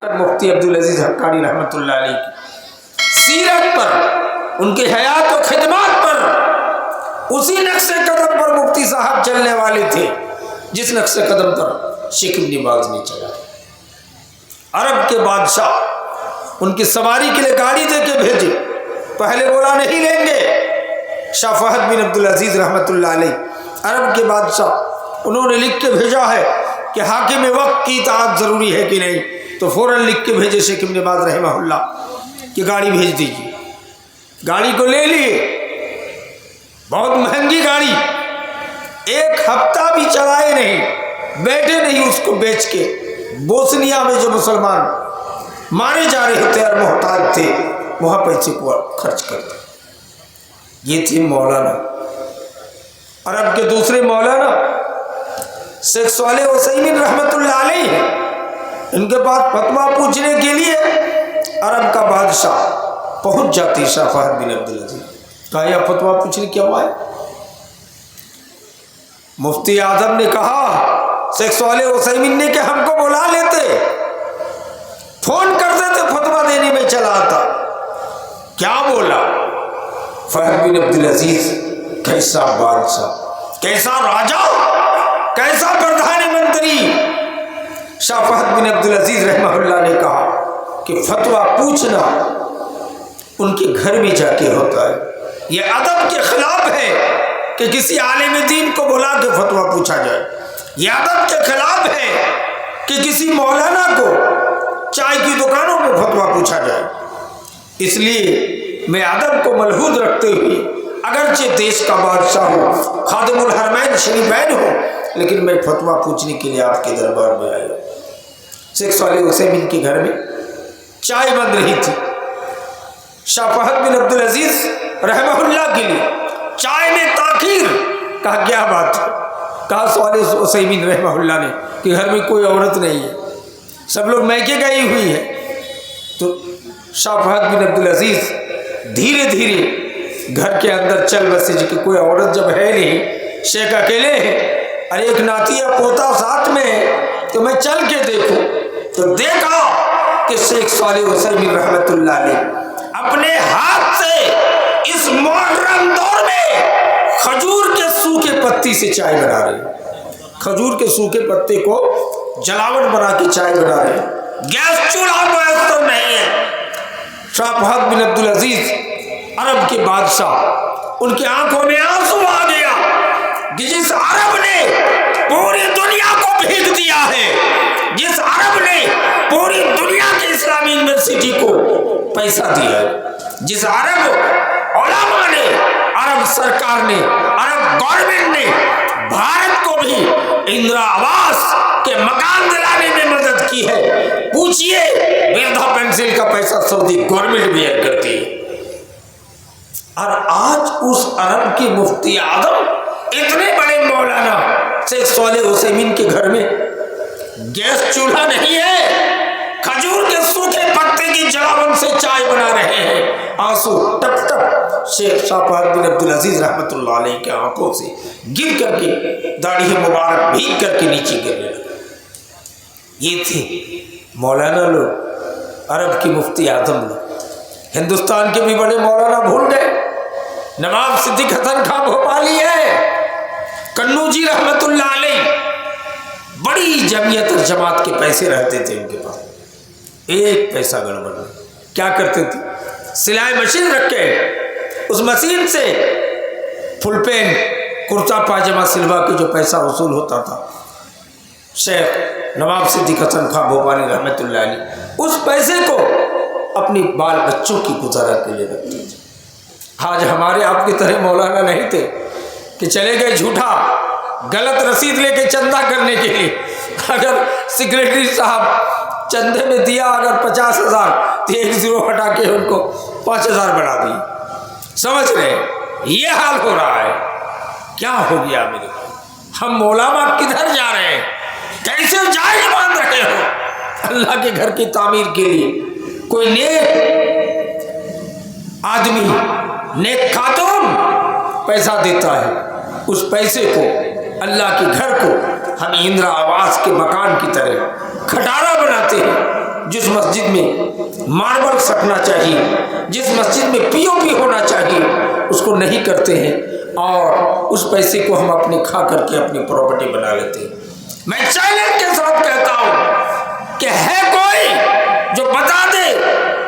مفتی عبدالعزیز حقانی رحمۃ اللہ علیہ کی سیرت پر، ان کے حیات و خدمات پر، اسی نقش قدم پر مفتی صاحب چلنے والے تھے جس نقش قدم پر شیخ ابن باز نے چلا۔ عرب کے بادشاہ ان کی سواری کے لیے گاڑی دے کے بھیجے، پہلے بولا نہیں لیں گے۔ شاہ فہد بن عبدالعزیز رحمۃ اللہ علیہ عرب کے بادشاہ، انہوں نے لکھ کے بھیجا ہے کہ حاکم وقت کی اطاعت ضروری ہے کہ نہیں، تو فوراً لکھ کے بھیجے شیخ ابن باز رحمہ اللہ کہ گاڑی بھیج دیجیے۔ گاڑی کو لے لیے، بہت مہنگی گاڑی، ایک ہفتہ بھی چلائے نہیں، بیٹھے نہیں اس کو بیچ کے۔ بوسنیا میں جو مسلمان مارے جا رہے تھے اور محتاج تھے، وہاں پیسے کو خرچ کرتے۔ یہ تھے مولانا۔ عرب کے دوسرے مولانا شیخ صالح عثیمین رحمۃ اللہ علیہ ہیں، ان کے پاس فتویٰ پوچھنے کے لیے عرب کا بادشاہ پہنچ جاتی شاہ فہد بن عبدالعزیز، کہا یہ فتویٰ پوچھنے کیا ہوا ہے؟ مفتی اعظم نے کہا شیخ صالح عثیمین نے کہ ہم کو بلا لیتے، فون کرتے تھے، فتویٰ دینے میں چلا آتا۔ کیا بولا؟ فہد بن عبدالعزیز کیسا بادشاہ، کیسا راجا، کیسا پردھان منتری۔ شاہ فہد بن عبدالعزیز رحمہ اللہ نے کہا کہ فتویٰ پوچھنا ان کے گھر میں جا کے ہوتا ہے، یہ ادب کے خلاف ہے کہ کسی عالم دین کو بلا کے فتویٰ پوچھا جائے، یہ ادب کے خلاف ہے کہ کسی مولانا کو چائے کی دکانوں میں فتویٰ پوچھا جائے۔ اس لیے میں ادب کو ملحوظ رکھتے ہوئے، اگرچہ دیش کا بادشاہ ہوں، خادم الحرمین شریفین ہوں، لیکن میں فتویٰ پوچھنے کے لیے آپ کے دربار میں آیا۔ شیخ صالح عثیمین کے گھر میں چائے بن رہی تھی، شاہ فہد بن عبدالعزیز رحمہ اللہ کے لیے چائے میں تاخیر۔ کہا کیا بات ہے؟ کہا صالح عثیمین رحمہ اللہ نے کہ گھر میں کوئی عورت نہیں ہے، سب لوگ میکے گئی ہوئی ہے۔ تو شاہ فہد بن عبدالعزیز دھیرے دھیرے گھر کے اندر چل بسے کہ کوئی عورت جب ہے نہیں، شیخ اکیلے ہیں اور ایک ناتیہ پوتا ساتھ میں ہے، تو میں چل کے دیکھوں۔ تو دیکھا کہ شیخ صالح عثیمین رحمۃ اللہ علیہ اپنے ہاتھ سے اس محرم دور میں کھجور کے سوکھے پتی سے چائے بنا رہے ہیں، کھجور کے سوکھے پتے کو جلاوٹ بنا کے چائے بنا رہے ہیں، گیس چولہا میسر نہیں ہے۔ شاہ فہد بن عبدالعزیز عرب کے بادشاہ، ان کی آنکھوں میں آنسو آ گیا کہ جس عرب نے پوری دنیا کو بھیج دیا ہے، جس عرب نے پوری دنیا کے اسلامی یونیورسٹی کو پیسہ دیا ہے، جس عرب علماء نے، عرب سرکار نے، عرب گورنمنٹ نے بھارت کو بھی اندرا آواس کے مکان دلانے میں مدد کی ہے، پوچھئے وردھا پینسل کا پیسہ سعودی گورنمنٹ بھی ایڈ کرتی ہے۔ اور آج اس عرب کی مفتی اعظم اتنے بڑے مولانا شیخ صالح عثیمین کے گھر میں گیس چولہا نہیں ہے، کھجور کے سوکھے پتے کی جلاون سے چائے بنا رہے ہیں، آنسو ٹپ ٹپ شیخ شاہ فہد بن عبدالعزیز رحمۃ اللہ علیہ کے آنکھوں سے گر کر کے، داڑھی مبارک بھیگ کر کے نیچے گرنے لگے۔ یہ تھے مولانا لوگ، عرب کی مفتی اعظم لوگ۔ ہندوستان کے بھی بڑے مولانا بھول گئے، نواب صدیق حسن خان بھوپالی ہے، کنو جی رحمۃ اللہ علیہ، بڑی جمعیت اور جماعت کے پیسے رہتے تھے ان کے پاس، ایک پیسہ گڑبڑ نہیں۔ کیا کرتے تھے؟ سلائی مشین رکھ کے اس مشین سے فل پین کرتا پاجامہ سلوا کے جو پیسہ وصول ہوتا تھا، شیخ نواب صدیق حسن خان بھوپالی رحمۃ اللہ علیہ اس پیسے کو اپنی بال بچوں کی گزارا کے لیے رکھتے تھے۔ آج ہمارے آپ کی طرح مولانا نہیں تھے کہ چلے گئے جھوٹا غلط رسید لے کے چندہ کرنے کے لیے، اگر سیکریٹری صاحب چندے میں دیا اگر 50,000 تو ایک زیرو ہٹا کے ان کو 5,000 بنا دی۔ سمجھ رہے یہ حال ہو رہا ہے۔ کیا ہو گیا میرے کو؟ ہم مولانا کدھر جا رہے ہیں؟ کیسے جائز مان رہے ہو؟ اللہ کے گھر کی تعمیر کے لیے کوئی نیک آدمی، نیک خاتون پیسہ دیتا ہے، اس پیسے کو، اللہ کے گھر کو ہم اندرا آواس کے مکان کی طرح کھٹارا بناتے ہیں، جس مسجد میں ماربل سٹنا چاہیے، جس مسجد میں پی او پی ہونا چاہیے، اس کو نہیں کرتے ہیں، اور اس پیسے کو ہم اپنے کھا کر کے اپنی پراپرٹی بنا لیتے ہیں۔ میں چیلنج کے ساتھ کہتا ہوں کہ ہے کوئی جو بتا دے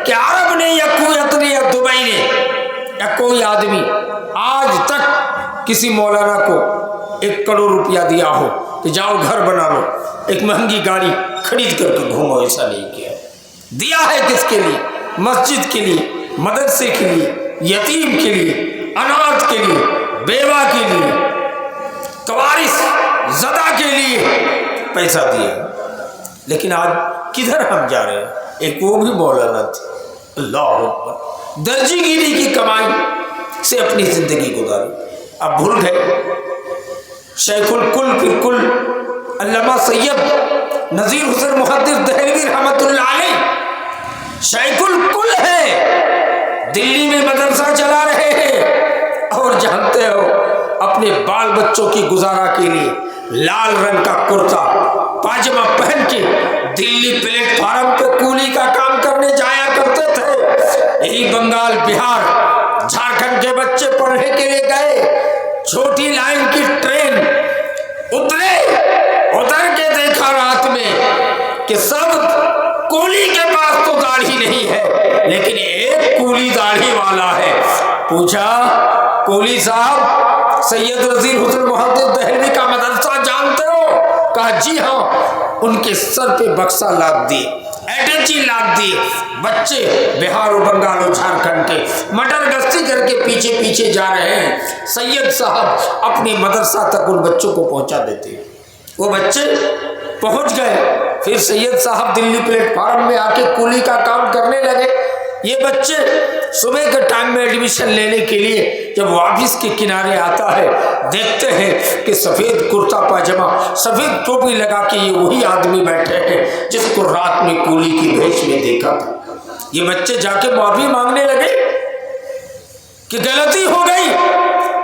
کہ عرب نے یا کویت نے یا دبئی نے یا کوئی آدمی آج تک کسی مولانا کو 1 کروڑ روپیہ دیا ہو کہ جاؤ گھر بنا لو، ایک مہنگی گاڑی خرید کر کے گھومو، ایسا نہیں کیا۔ دیا ہے کس کے لیے؟ مسجد کے لیے، مدرسے کے لیے، یتیم کے لیے، اناتھ کے لیے، بیوہ کے لیے، کوارث زدہ کے لیے پیسہ دیا۔ لیکن آج کدھر ہم جا رہے ہیں؟ ایک وہ بھی مولانا تھے، اللہ اکبر، درجی گیری کی کمائی سے اپنی زندگی گزاری، اب بھول گئے۔ شیخ الکل پھر کل علامہ سید نذیر حسین محدث دہلوی رحمۃ اللہ علیہ شیخ الکل ہے، دلی میں مدرسہ چلا رہے ہیں، اور جانتے ہو اپنے بال بچوں کی گزارا کے لیے لال رنگ کا کرتا پاجامہ پہن کے دلی پلیٹ فارم پہ کولی کا کام کرنے جایا کرتے تھے۔ یہی بنگال، بہار، جھارکھنڈ کے بچے پڑھنے کے لیے گئے، چھوٹی لائن کی ٹرین اترے، اتر کے دیکھا رات میں کہ سب کولی کے پاس تو داڑھی نہیں ہے، لیکن ایک کولی داڑھی والا ہے۔ پوچھا، کولی صاحب سید نذیر حسین محدث دہلوی کا مدرسہ جانتے ہو؟ کہا جی ہاں۔ ان کے سر پہ بکسا لاد دیے، اٹیچی لاد دیے، بچے بہار و بنگال و جھارکھنڈ کے مٹر گشتی کر کے پیچھے پیچھے جا رہے ہیں۔ سید صاحب اپنے مدرسہ تک ان بچوں کو پہنچا دیتے، وہ بچے پہنچ گئے۔ پھر سید صاحب دلی پلیٹ فارم میں آ کے کولی کا کام کرنے لگے۔ یہ بچے صبح کے ٹائم میں ایڈمیشن لینے کے لیے جب آفس کے کنارے آتا ہے، دیکھتے ہیں کہ سفید کرتا پاجامہ، سفید ٹوپی لگا کے یہ وہی آدمی بیٹھے ہیں جس کو رات میں کولی کی بھیش میں دیکھا تھا۔ یہ بچے جا کے معافی مانگنے لگے کہ غلطی ہو گئی۔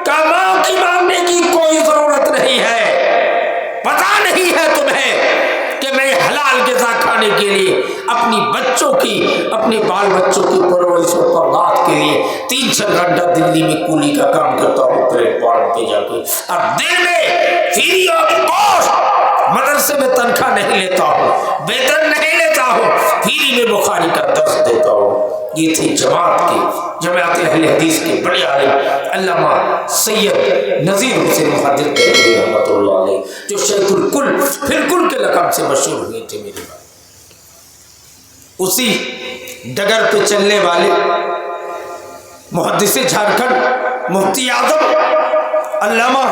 کہا معافی مانگنے کی کوئی ضرورت نہیں ہے، پتہ نہیں ہے تمہیں کہ میں حلال غذا کھانے کے لیے اپنی بچوں کی، اپنے بال بچوں کی پرورش و تربیت کے لیے 3-4 گھنٹہ دلی میں کولی کا کام کرتا ہوں پلیٹ فارم پہ جا کے، اور دن میں فری آف کاسٹ مدرسے میں تنخواہ نہیں لیتا ہوں، ویتن نہیں لیتا ہوں، فری میں بخاری کا درس دیتا ہوں۔ یہ تھی جماعت اہل حدیث کے بڑے عالم علامہ سید نذیر حسین محدث دہلوی رحمۃ اللہ علیہ، جو شیخ الکل پھر کل کے لقب سے مشہور ہوئے تھے۔ میرے بھائی، اسی ڈگر پہ چلنے والے محدث جھارکھنڈ مفتی اعظم علامہ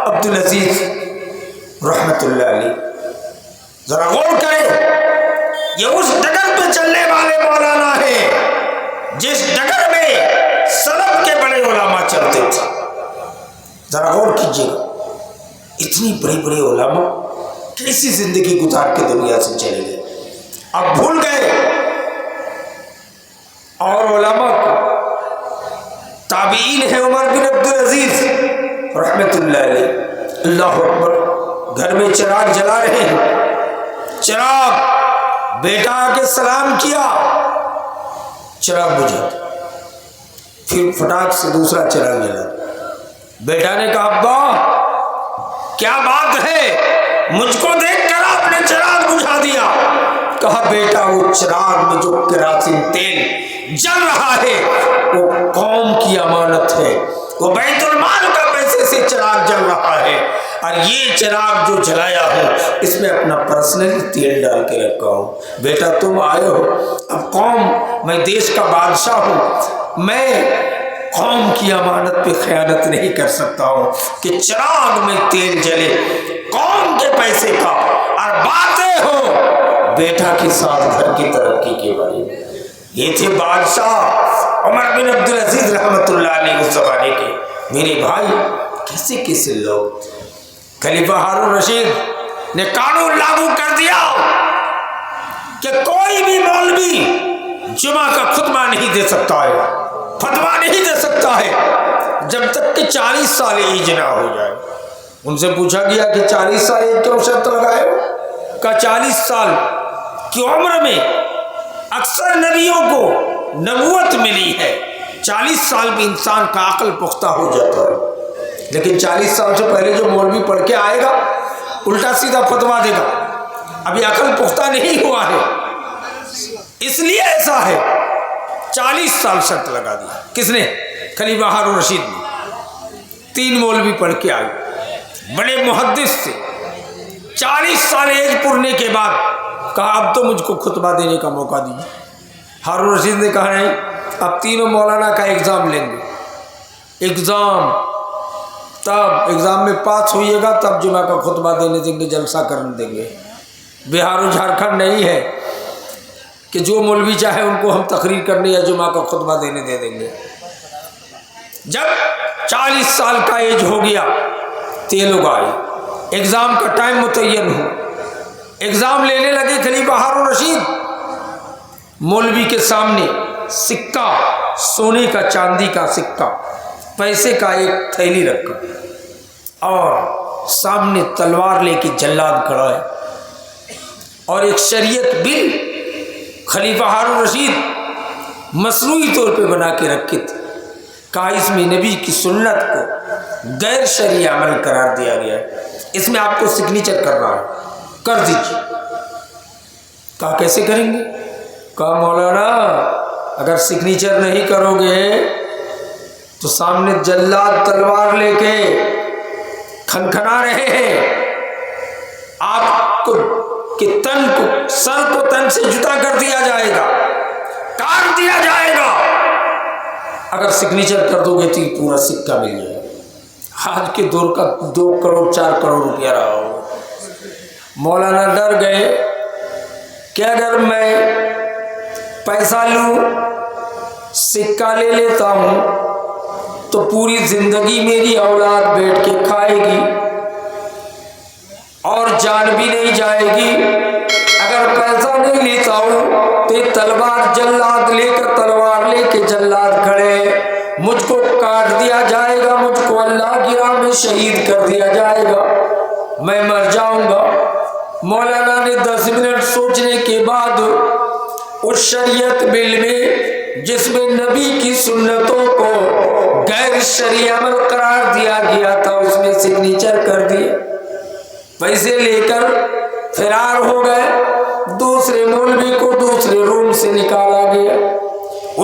عبدالعزیز رحمۃ اللہ علیہ، ذرا غور کریں، یہ اس ڈگر پہ چلنے والے مولانا ہیں جس ڈگر میں سلف کے بڑے علماء چلتے تھے۔ ذرا غور کیجیے گا، اتنی بڑی بڑی علماء کیسی زندگی گزار کے دنیا سے چلے گئے، اب بھول گئے۔ اور علماء کو تابعین ہے عمر بن عبدالعزیز رحمۃ اللہ علیہ، اللہ اکبر، گھر میں چراغ جلا رہے ہیں، چراغ، بیٹا آ کے سلام کیا، چراغ بجھا، پھر فٹاک سے دوسرا چراغ جلا۔ بیٹا نے کہا ابا کیا بات ہے، مجھ کو دیکھ کر آپ نے چراغ بجھا دیا۔ کہا بیٹا وہ چراغ میں جو کراسین تیل جل رہا ہے وہ قوم کی امانت ہے، وہ بیت المال کا پیسے سے چراغ جل رہا ہے، اور یہ چراغ جو جلایا ہوں اس میں اپنا پرسنل تیل ڈال کے رکھا ہوں۔ بیٹا تم آئے ہو، اب قوم، میں دیش کا بادشاہ ہوں، میں قوم کی امانت پہ خیانت نہیں کر سکتا ہوں کہ چراغ میں تیل جلے قوم کے پیسے کا، اور باتیں ہو بیٹا کے ساتھ گھر کی ترقی کے بارے میں۔ یہ تھے بادشاہ عمر بن عبدالعزیز رحمۃ اللہ علیہ اس زمانے کے۔ میرے بھائی، کیسے کیسے لوگ، خلیفہ ہارون رشید نے قانون لاگو کر دیا کہ کوئی بھی مولوی جمعہ کا خطبہ نہیں دے سکتا ہے، فتویٰ نہیں دے سکتا ہے جب تک کہ 40 سال ایج نہ ہو جائے۔ ان سے پوچھا گیا کہ 40 سال ایج کیوں شرط لگائے ہو؟ کہا 40 سال کی عمر میں اکثر نبیوں کو نبوت ملی ہے 40 سال میں انسان کا عقل پختہ ہو جاتا ہے، لیکن 40 سال سے پہلے جو مولوی پڑھ کے آئے گا الٹا سیدھا فتوا دے گا، ابھی عقل پختہ نہیں ہوا ہے، اس لیے ایسا ہے۔ 40 سال شرط لگا دیا، کس نے؟ خلیفہ ہارون رشید نے۔ 3 مولوی پڑھ کے آئے، بڑے محدث تھے، 40 سال ایج پورنے کے بعد کہا اب تو مجھ کو خطبہ دینے کا موقع دیجیے۔ ہارون رشید نے کہا نہیں، اب تینوں مولانا کا ایگزام لیں گے، ایگزام، تب ایگزام میں پاس ہوئیے گا تب جمعہ کا خطبہ دینے دیں گے، جلسہ کرنے دیں گے۔ بہار و جھارکھنڈ نہیں ہے کہ جو مولوی چاہے ان کو ہم تقریر کرنے یا جمعہ کا خطبہ دینے دے دیں گے۔ جب 40 سال کا ایج ہو گیا تو یہ لوگ آئے، ایگزام کا ٹائم متعین ہو، ایگزام لینے لگے۔ خلیفہ ہارون رشید مولوی کے سامنے سکہ، سونے کا چاندی کا سکہ، پیسے کا ایک تھیلی رکھا اور سامنے تلوار لے کے جلاد کھڑا ہے اور ایک شریعت بل خلیفہ ہارون رشید مصنوعی طور پہ بنا کے رکھے تھے، کہا اس میں نبی کی سنت کو غیر شرعی عمل قرار دیا گیا ہے، اس میں آپ کو سگنیچر کرنا ہے، کر دیجیے۔ کہا کیسے کریں گے؟ کہا مولانا اگر سگنیچر نہیں کرو گے تو سامنے جلاد تلوار لے کے کھنکھنا رہے ہیں، آپ کو کہ تن کو، سر کو تن سے جدا کر دیا جائے گا، کاٹ دیا جائے گا، اگر سگنیچر کر دو گے تو پورا سکہ مل جائے گا۔ آج کے دور کا 2 کروڑ 4 کروڑ روپیہ رہا ہو۔ مولانا ڈر گئے کہ اگر میں پیسہ لوں، سکہ لے لیتا ہوں تو پوری زندگی میری اولاد بیٹھ کے کھائے گی اور جان بھی نہیں جائے گی، اگر پیسہ نہیں لیتا ہوں تو تلوار جلاد لے کر، تلوار لے کے جلاد کھڑے، مجھ کو کاٹ دیا جائے گا، مجھ کو اللہ کی راہ میں شہید کر دیا جائے گا، میں مر جاؤں گا۔ مولانا نے 10 منٹ سوچنے کے بعد اس شریعت بل میں جس میں نبی کی سنتوں کو غیر شرعی عمل قرار دیا گیا تھا اس میں سگنیچر کر دیے، پیسے لے کر فرار ہو گئے۔ دوسرے مولوی کو دوسرے روم سے نکالا گیا،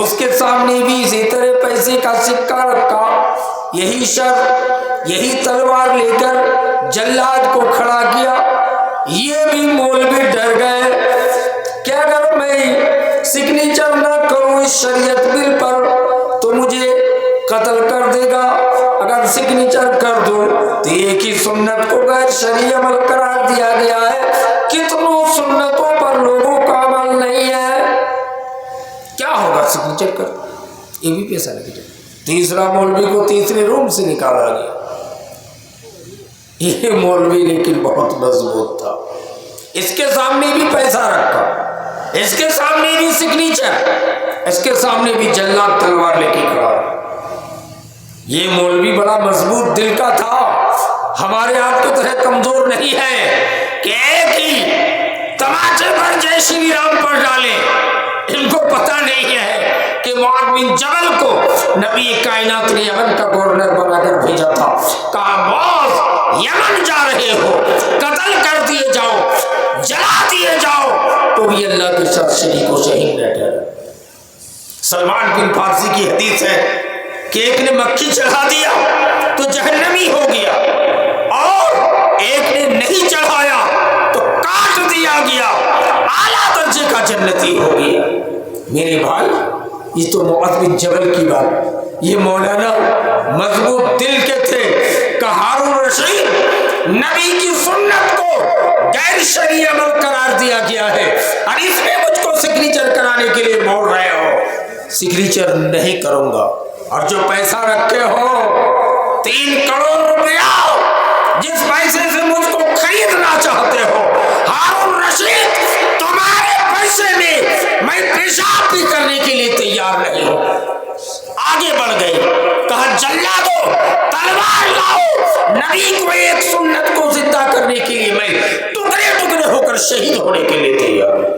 اس کے سامنے بھی اسی طرح پیسے کا سکہ رکھا، یہی شرط، یہی تلوار لے کر جلاد کو کھڑا کیا۔ یہ بھی مولوی ڈر گئے کہ اگر میں سگنیچر نہ کروں اس شریعت بل پر تو مجھے قتل کر دے گا، اگر سگنیچر کر دوں تو ایک ہی سنت کو غیر شرعی عمل قرار دیا گیا ہے، کتنوں سنتوں پر لوگوں کا عمل نہیں ہے، کیا ہوگا سگنیچر کر؟ یہ بھی پیسہ لگے گا۔ تیسرا مولوی کو تیسرے روم سے نکالا گیا، یہ مولوی لیکن بہت مضبوط تھا، اس کے سامنے بھی پیسہ رکھا، اس کے سامنے بھی سگنیچر، اس کے سامنے بھی جلاد تلوار لے کے کھڑا۔ یہ مولوی بڑا مضبوط دل کا تھا، ہمارے آپ کی طرح کمزور نہیں ہے کہ ایک ہی تماچے پر جے شری رام پر ڈالے۔ ان کو پتہ نہیں ہے کہ معاذ بن جبل کو نبی کائنات نے یمن کا گورنر بنا کر بھیجا تھا، کہا معاذ یمن جا رہے ہو، قتل کر دیے جاؤ، جلا دیے جاؤ، تو بھی اللہ کے ساتھ شریک و شہید نہ ٹھہرے۔ سلمان بن فارسی کی حدیث ہے کہ ایک نے مکھی چڑھا دیا تو جہنمی ہو گیا، اور ایک نے نہیں چڑھایا تو کاٹ دیا گیا، اعلیٰ درجے کا جنتی ہو گیا۔ میرے بھائی، یہ تو معاذ بن جبل کی بات، یہ مولانا مضبوط دل کے تھے کہ ہارون رشید نبی کی سنت کو غیر شرعی عمل قرار دیا گیا ہے اور اس میں مجھ کو سگنیچر کرانے کے لیے بول رہے ہو، سگنیچر نہیں کروں گا۔ اور جو پیسہ رکھے ہو 3 کروڑ روپیہ، جس پیسے سے مجھ کو خریدنا چاہتے ہو، ہارون رشید تمہارے پیسے میں پیشاب بھی کرنے کے لیے تیار نہیں ہوں۔ آگے بڑھ گئے، کہا جلادو تلوار لاؤ، نبی کو ایک سنت کو زندہ کرنے کے لیے میں ٹکڑے ٹکڑے ہو کر شہید ہونے کے لیے تیار ہوں۔